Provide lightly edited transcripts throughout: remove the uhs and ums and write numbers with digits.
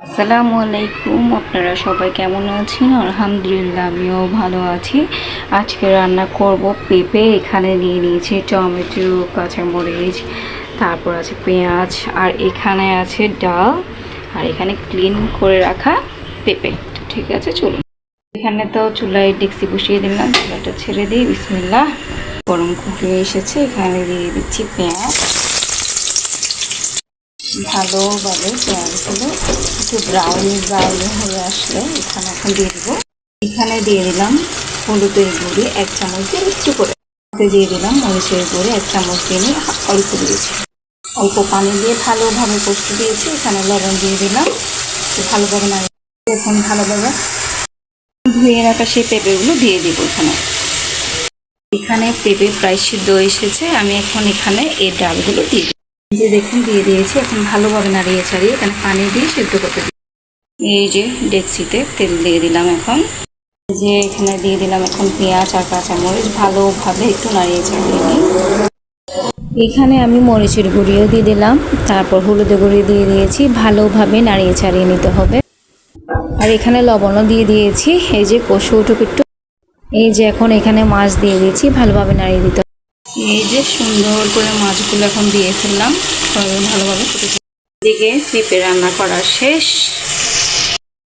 আসসালামু আলাইকুম, আপনারা সবাই কেমন আছেন? আলহামদুলিল্লাহ আমিও ভালো আছি। আজকে রান্না করব পেঁপে। এখানে নিয়ে নিয়েছি টমেটো, কাঁচামরিচ, তারপর আছে পেঁয়াজ, আর এখানে আছে ডাল, আর এখানে ক্লিন করে রাখা পেঁপে। তো ঠিক আছে, চলুন। এখানে তো চুলায় ডেক্সি বসিয়ে দিলাম, চুলাটা ছেড়ে দিই। বিসমিল্লাহ। গরম হয়ে এসেছে, এখানে দিয়ে দিচ্ছি পেঁয়াজ। ভালোভাবে পেঁয়াজগুলো একটু ব্রাউন হয়ে আসলে এখানে এখন দিয়ে দেবো। এখানে দিয়ে দিলাম হলুদের গুঁড়ি 1 চামচ দিয়ে একটু করে, দিয়ে দিলাম মরিচের গুঁড়ি 1 চামচ দিয়ে অল্প দিয়েছি। অল্প পানি দিয়ে ভালোভাবে কষতে দিয়েছি। এখানে লবণ দিয়ে দিলাম, ভালোভাবে নাড়িয়ে এখন ভালোভাবে ধুয়ে রাখা সেই পেঁপেগুলো দিয়ে দিব। এখানে পেঁপে প্রায় সিদ্ধ এসেছে। আমি এখন এখানে এই ডালগুলো দিয়ে দিই। যে দেখুন দিয়ে দিয়েছি। এখন ভালোভাবে নাড়িয়ে ছাড়িয়ে এখানে পানি দিয়ে সিদ্ধ করতে দিই। এই যে ডেকচিতে তেল দিয়ে দিলাম। এখন যে এখানে দিয়ে দিলাম এখন পেঁয়াজ আর কাঁচামরিচ, ভালোভাবে একটু নাড়িয়ে ছাড়িয়ে নিই। এখানে আমি মরিচের গুঁড়িও দিয়ে দিলাম, তারপর হলুদের গুঁড়ি দিয়ে দিয়েছি। ভালোভাবে নাড়িয়ে ছাড়িয়ে নিতে হবে। আর এখানে লবণও দিয়ে দিয়েছি। এই যে কষে উঠুক একটু। এই যে এখন এখানে মাছ দিয়ে দিয়েছি, ভালোভাবে নাড়িয়ে দিতে হবে। এই যে সুন্দর করে মাছগুলো এখন দিয়ে ফেললাম, ভালোভাবে দিকে পেঁপে রান্না করা শেষ।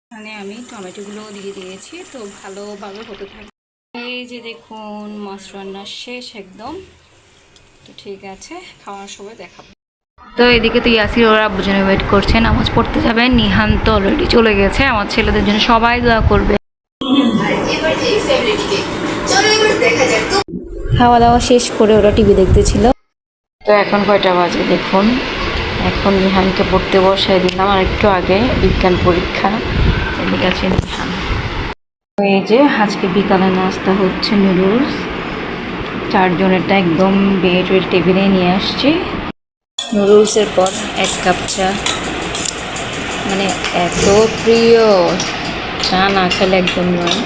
এখানে আমি টমেটোগুলো দিয়ে দিয়েছি, তো ভালোভাবে হতে থাকে। এই যে দেখুন মাছ রান্না শেষ একদম। তো ঠিক আছে, খাওয়ার সময় দেখাবো। তো এদিকে তো ইয়াসির ওরা আব্বুর জন্য ওয়েট করছে, নামাজ পড়তে যাবে। নিহান তো অলরেডি চলে গেছে। আমার ছেলেদের জন্য সবাই দোয়া করবে। খাওয়া দাওয়া শেষ করে ওরা টিভি দেখতেছিল। তো এখন কয়টা বাজে দেখুন। এখন নিহানকে পড়তে বসাই দিলাম, আর একটু আগে বিজ্ঞান পরীক্ষা। এদিকে আছে নিহান। এই যে আজকে বিকালে নাস্তা হচ্ছে নুডলস। 4 জনেরটা একদম বেড টেবিলে নিয়ে আসছি। নুডলসের পর 1 কাপ চা, মানে এত প্রিয়, চা না খেলে একদম নয়।